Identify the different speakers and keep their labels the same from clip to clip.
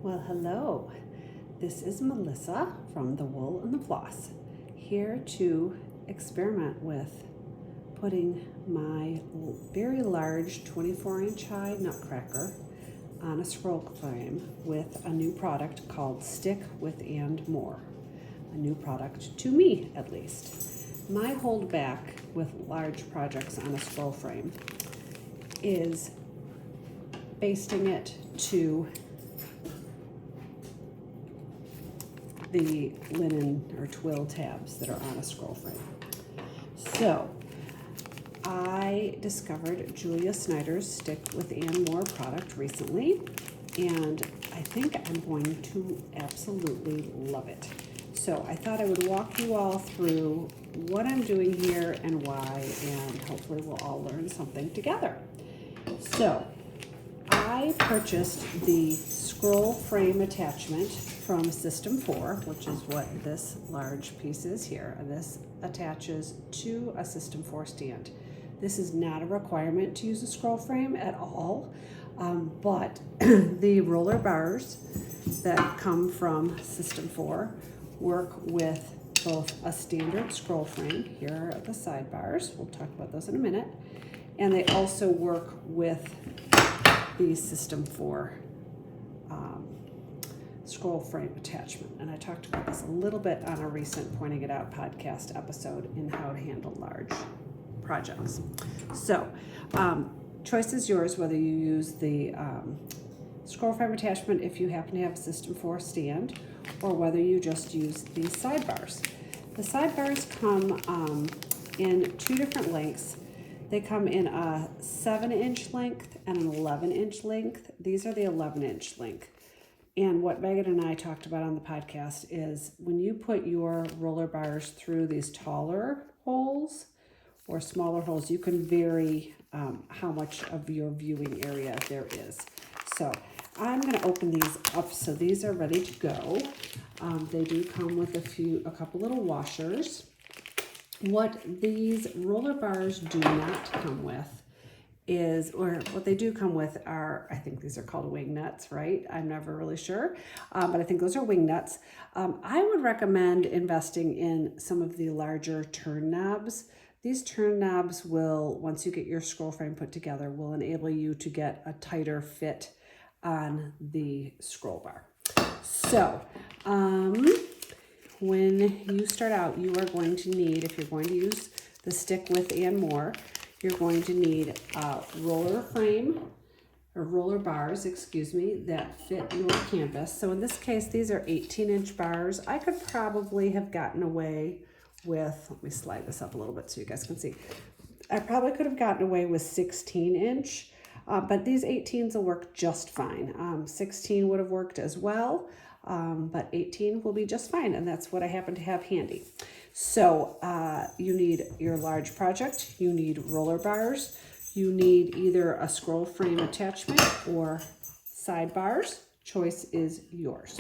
Speaker 1: Well, hello. This is Melissa from The Wool and the Floss, here to experiment with putting my very large 24-inch high nutcracker on a scroll frame with a new product called Stick with and More. A new product to me, at least. My holdback with large projects on a scroll frame is basting it to the linen or twill tabs that are on a scroll frame. So I discovered Julia Snyder's Stick with and More product recently, and I think I'm going to absolutely love it. So I thought I would walk you all through what I'm doing here and why, and hopefully we'll all learn something together. So I purchased the scroll frame attachment from System4, which is what this large piece is here, and this attaches to a System4 stand. This is not a requirement to use a scroll frame at all, but the roller bars that come from System4 work with both a standard scroll frame. Here are the sidebars. We'll talk about those in a minute. And they also work with the System4 scroll frame attachment. And I talked about this a little bit on a recent Pointing It Out podcast episode in how to handle large projects. So, choice is yours whether you use the scroll frame attachment if you happen to have a System4 stand, or whether you just use these sidebars. The sidebars come in two different lengths. They come in a 7-inch length and an 11-inch length. These are the 11-inch length. And what Megan and I talked about on the podcast is when you put your roller bars through these taller holes or smaller holes, you can vary how much of your viewing area there is. So I'm going to open these up so these are ready to go. They do come with a couple little washers. What these roller bars do not come with what they do come with are, I think these are called wing nuts, right? I'm never really sure, but I think those are wing nuts. I would recommend investing in some of the larger turn knobs. These turn knobs will, once you get your scroll frame put together, will enable you to get a tighter fit on the scroll bar. So, when you start out, you are going to need, if you're going to use the Stick with and More, you're going to need a roller frame, or roller bars, that fit your canvas. So in this case, these are 18-inch bars. I could probably have gotten away with, let me slide this up a little bit so you guys can see. I probably could have gotten away with 16-inch, but these 18s will work just fine. 16 would have worked as well. But 18 will be just fine, and that's what I happen to have handy. So you need your large project, you need roller bars, you need either a scroll frame attachment or sidebars. Choice is yours.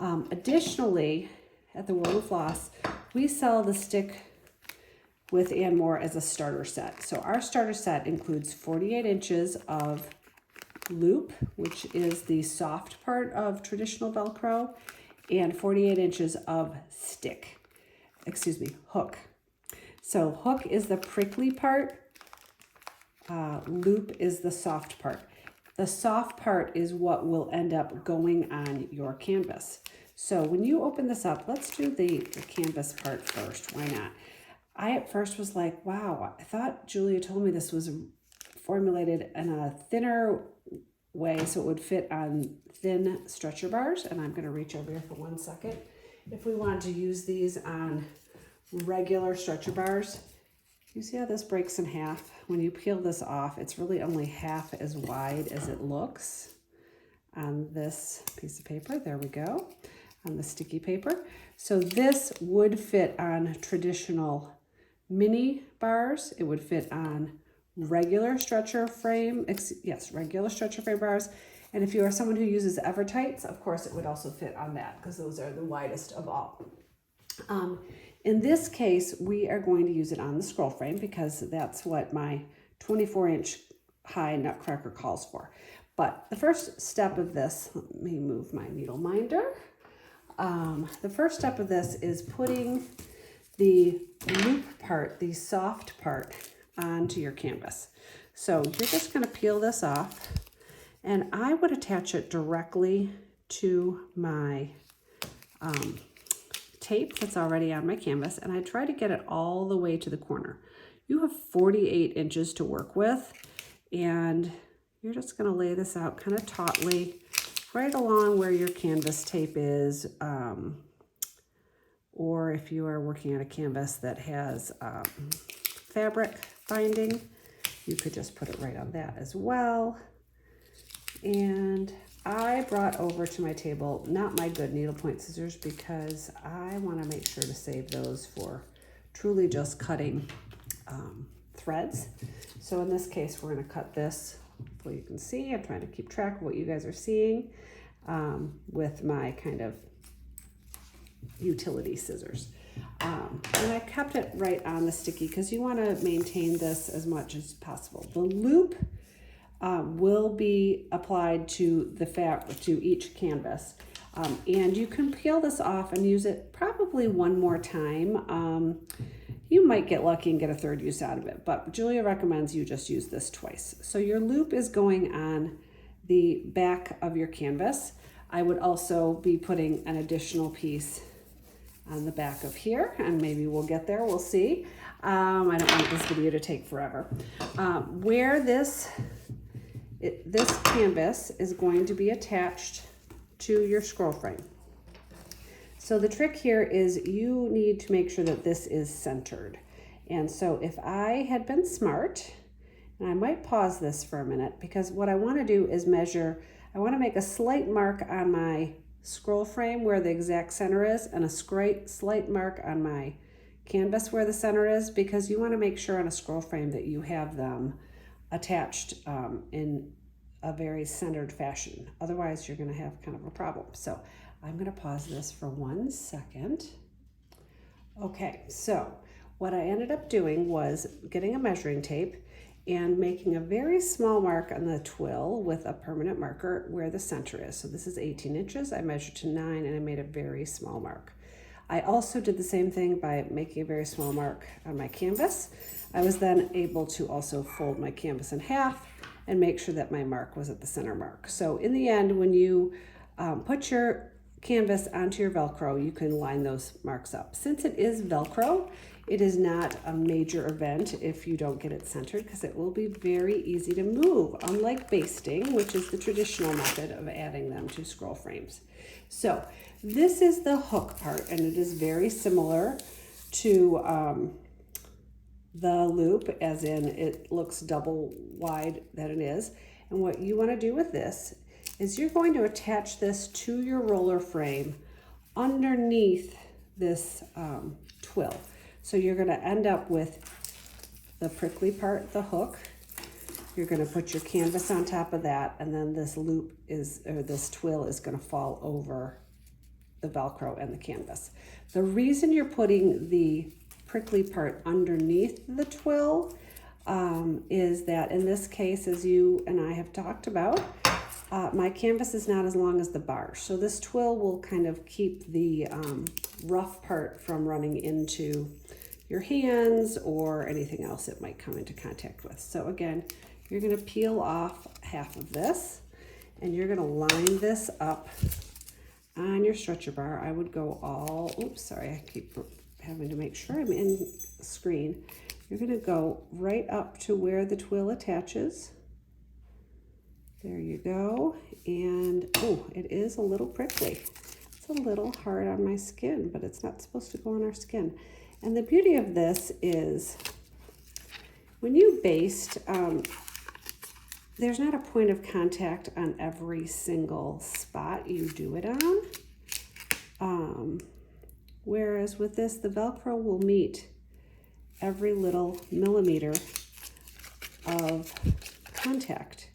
Speaker 1: Additionally, at the Wool and Floss, we sell the Stick with and More as a starter set. So our starter set includes 48 inches of loop, which is the soft part of traditional Velcro, and 48 inches of hook. So hook is the prickly part, loop is the soft part. The soft part is what will end up going on your canvas. So when you open this up, let's do the canvas part first. Why not? I at first was like, wow, I thought Julia told me this was formulated in a thinner way so it would fit on thin stretcher bars, and I'm going to reach over here for 1 second. If we wanted to use these on regular stretcher bars, you see how this breaks in half? When you peel this off, it's really only half as wide as it looks on this piece of paper. There we go, on the sticky paper. So this would fit on traditional mini bars. It would fit on regular stretcher frame, regular stretcher frame bars. And if you are someone who uses Evertights, of course it would also fit on that because those are the widest of all. In this case, we are going to use it on the scroll frame because that's what my 24-inch high nutcracker calls for. But the first step of this, let me move my needle minder. The first step of this is putting the loop part, the soft part, onto your canvas. So you're just going to peel this off, and I would attach it directly to my tape that's already on my canvas, and I try to get it all the way to the corner. You have 48 inches to work with, and you're just going to lay this out kind of tautly right along where your canvas tape is, or if you are working on a canvas that has fabric binding, you could just put it right on that as well. And I brought over to my table not my good needlepoint scissors, because I want to make sure to save those for truly just cutting threads. So in this case, we're going to cut this. Well, you can see I'm trying to keep track of what you guys are seeing with my kind of utility scissors. And I kept it right on the sticky because you want to maintain this as much as possible. The loop will be applied to the fabric, to each canvas. And you can peel this off and use it probably one more time. You might get lucky and get a third use out of it, but Julia recommends you just use this twice. So your loop is going on the back of your canvas. I would also be putting an additional piece on the back of here, and maybe we'll get there, we'll see. I don't want this video to take forever. Where this canvas is going to be attached to your scroll frame. So the trick here is you need to make sure that this is centered. And so if I had been smart, and I might pause this for a minute, because what I want to do is measure, I want to make a slight mark on my scroll frame where the exact center is, and a slight mark on my canvas where the center is, because you want to make sure on a scroll frame that you have them attached in a very centered fashion. Otherwise, you're going to have kind of a problem. So I'm going to pause this for 1 second. Okay, so what I ended up doing was getting a measuring tape and making a very small mark on the twill with a permanent marker where the center is. So this is 18 inches. I measured to 9 and I made a very small mark. I also did the same thing by making a very small mark on my canvas. I was then able to also fold my canvas in half and make sure that my mark was at the center mark. So in the end, when you put your canvas onto your Velcro, you can line those marks up. Since it is Velcro, it is not a major event if you don't get it centered, because it will be very easy to move, unlike basting, which is the traditional method of adding them to scroll frames. So this is the hook part, and it is very similar to the loop, as in it looks double wide that it is. And what you want to do with this is you're going to attach this to your roller frame underneath this twill. So you're going to end up with the prickly part, the hook. You're going to put your canvas on top of that, and then this loop is, or this twill is going to fall over the Velcro and the canvas. The reason you're putting the prickly part underneath the twill is that in this case, as you and I have talked about, my canvas is not as long as the bar. So this twill will kind of keep the rough part from running into your hands or anything else it might come into contact with. So again, you're going to peel off half of this, and you're going to line this up on your stretcher bar. I would go all, oops, sorry, I keep having to make sure I'm in screen. You're going to go right up to where the twill attaches. There you go. And oh, it is a little prickly. It's a little hard on my skin, but it's not supposed to go on our skin. And the beauty of this is when you baste, there's not a point of contact on every single spot you do it on. Whereas with this, the Velcro will meet every little millimeter of contact.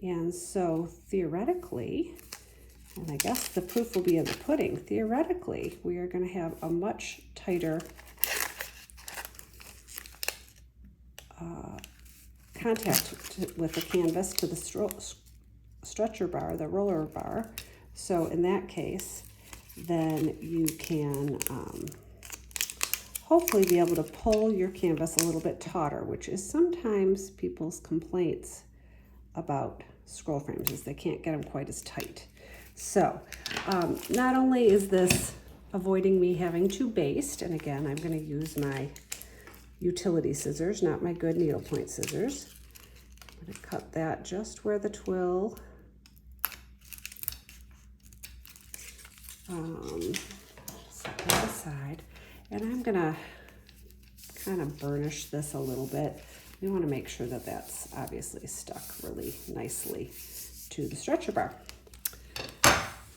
Speaker 1: And so theoretically, and I guess the proof will be in the pudding, theoretically, we are going to have a much tighter contact with the canvas to the stretcher bar, the roller bar. So in that case, then you can hopefully be able to pull your canvas a little bit tauter, which is sometimes people's complaints about scroll frames, is they can't get them quite as tight. So not only is this avoiding me having to baste, and again, I'm going to use my utility scissors, not my good needlepoint scissors. I'm going to cut that just where the twill set that aside, and I'm going to kind of burnish this a little bit. We want to make sure that that's obviously stuck really nicely to the stretcher bar,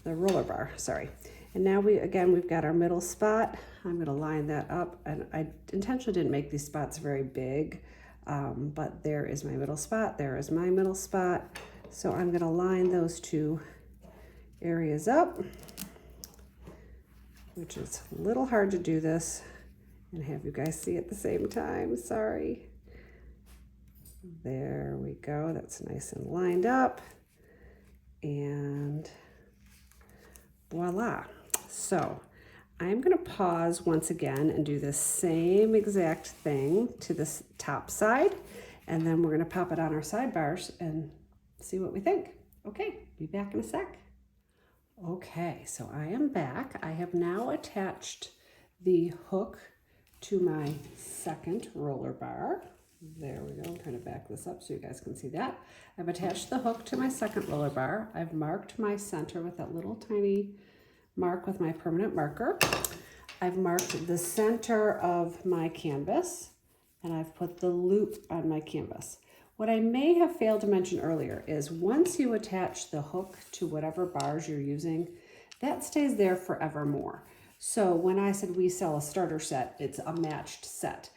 Speaker 1: the roller bar, sorry. And now we've got our middle spot. I'm going to line that up, and I intentionally didn't make these spots very big, but there is my middle spot, there is my middle spot. So I'm going to line those two areas up, which is a little hard to do this and have you guys see at the same time, sorry. There we go, that's nice and lined up, and voila. So I'm going to pause once again and do the same exact thing to this top side, and then we're going to pop it on our sidebars and see what we think. Okay, be back in a sec. Okay, so I am back. I have now attached the hook to my second roller bar. There we go. I'm trying to back this up so you guys can see that. I've attached the hook to my second roller bar. I've marked my center with that little tiny mark with my permanent marker. I've marked the center of my canvas, and I've put the loop on my canvas. What I may have failed to mention earlier is once you attach the hook to whatever bars you're using, that stays there forevermore. So when I said we sell a starter set, it's a matched set.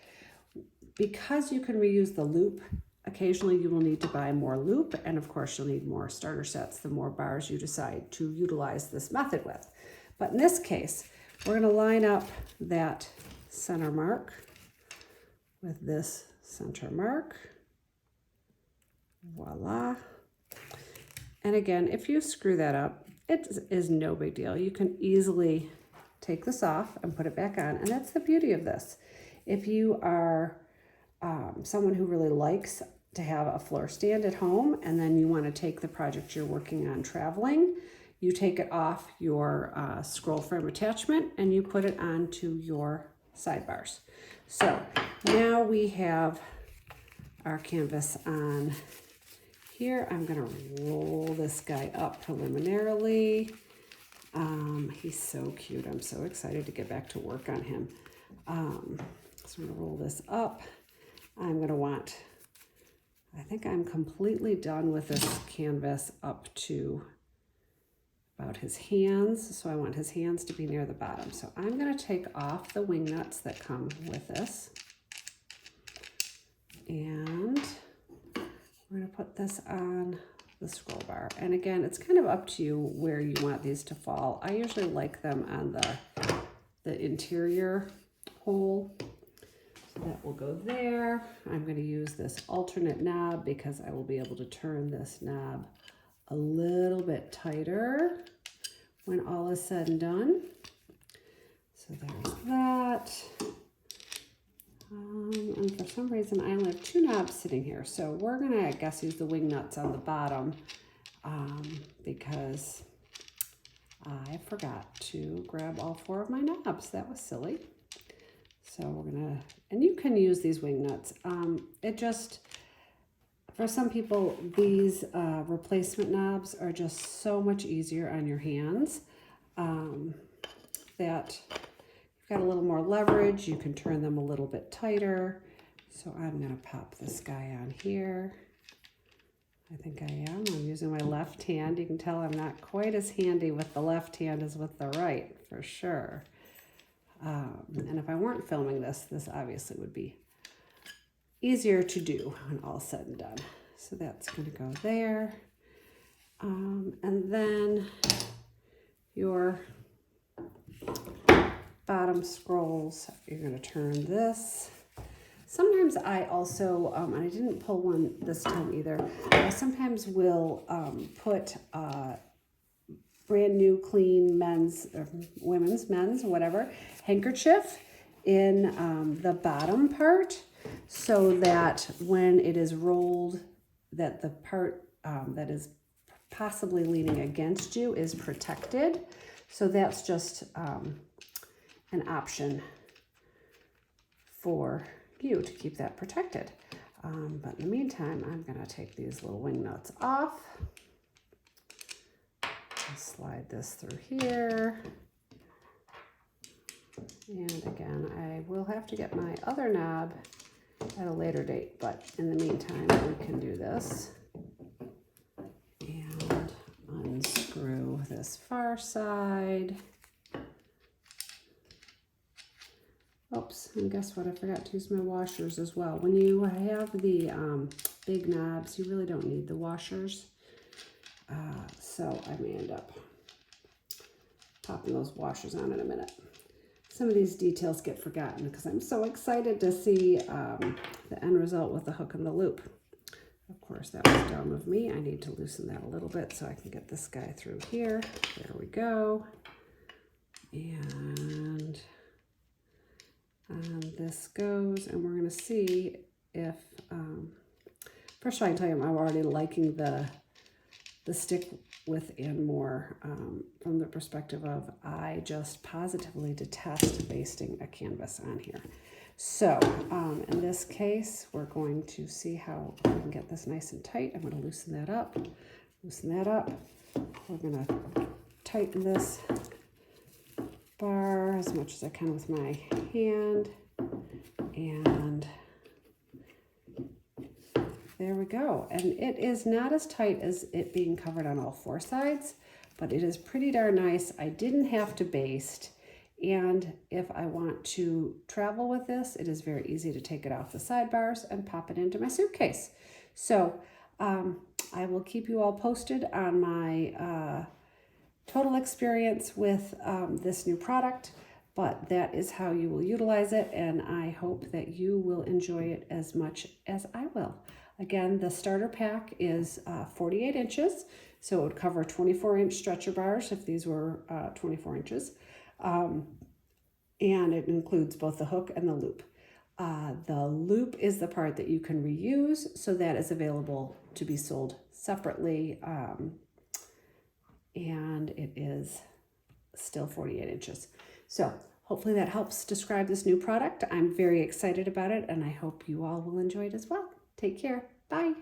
Speaker 1: Because you can reuse the loop, occasionally you will need to buy more loop, and of course you'll need more starter sets the more bars you decide to utilize this method with. But in this case, we're going to line up that center mark with this center mark. Voila. And again, if you screw that up, it is no big deal. You can easily take this off and put it back on, and that's the beauty of this. If you are someone who really likes to have a floor stand at home, and then you want to take the project you're working on traveling, you take it off your scroll frame attachment and you put it onto your sidebars. So now we have our canvas on here. I'm going to roll this guy up preliminarily. He's so cute. I'm so excited to get back to work on him. So I'm going to roll this up. I'm going to want, I think I'm completely done with this canvas up to about his hands. So I want his hands to be near the bottom. So I'm going to take off the wing nuts that come with this. And we're going to put this on the scroll bar. And again, it's kind of up to you where you want these to fall. I usually like them on the interior hole. So that will go there. I'm going to use this alternate knob because I will be able to turn this knob a little bit tighter when all is said and done. So there's that. And for some reason I only have two knobs sitting here. So we're going to, I guess, use the wing nuts on the bottom because I forgot to grab all four of my knobs. That was silly. So we're gonna, and you can use these wing nuts. It just, for some people, these replacement knobs are just so much easier on your hands that you've got a little more leverage. You can turn them a little bit tighter. So I'm gonna pop this guy on here. I think I am. I'm using my left hand. You can tell I'm not quite as handy with the left hand as with the right, for sure. And if I weren't filming this, this obviously would be easier to do when all's said and done. So that's going to go there. And then your bottom scrolls, you're going to turn this Sometimes I also, and I didn't pull one this time either, I sometimes will put brand new clean men's, or men's, whatever, handkerchief in the bottom part, so that when it is rolled, that the part that is possibly leaning against you is protected. So that's just an option for you to keep that protected. But in the meantime, I'm going to take these little wing nuts off. And slide this through here. And again, I will have to get my other knob at a later date, but in the meantime, we can do this. And unscrew this far side. Oops, and guess what? I forgot to use my washers as well. When you have the big knobs, you really don't need the washers. So I may end up popping those washers on in a minute. Some of these details get forgotten because I'm so excited to see the end result with the hook and the loop. Of course, that was dumb of me. I need to loosen that a little bit so I can get this guy through here. There we go. And this goes, and we're going to see if, first of all, I can tell you I'm already liking the stick with and more from the perspective of I just positively detest basting a canvas on here. So in this case, we're going to see how we can get this nice and tight. I'm going to loosen that up. We're going to tighten this bar as much as I can with my hand, and there we go. And it is not as tight as it being covered on all four sides, but it is pretty darn nice. I didn't have to baste, and if I want to travel with this, it is very easy to take it off the sidebars and pop it into my suitcase. So I will keep you all posted on my total experience with this new product, but that is how you will utilize it, and I hope that you will enjoy it as much as I will. Again, the starter pack is 48 inches, so it would cover 24-inch stretcher bars if these were 24 inches, and it includes both the hook and the loop. The loop is the part that you can reuse, so that is available to be sold separately, and it is still 48 inches. So hopefully that helps describe this new product. I'm very excited about it, and I hope you all will enjoy it as well. Take care. Bye.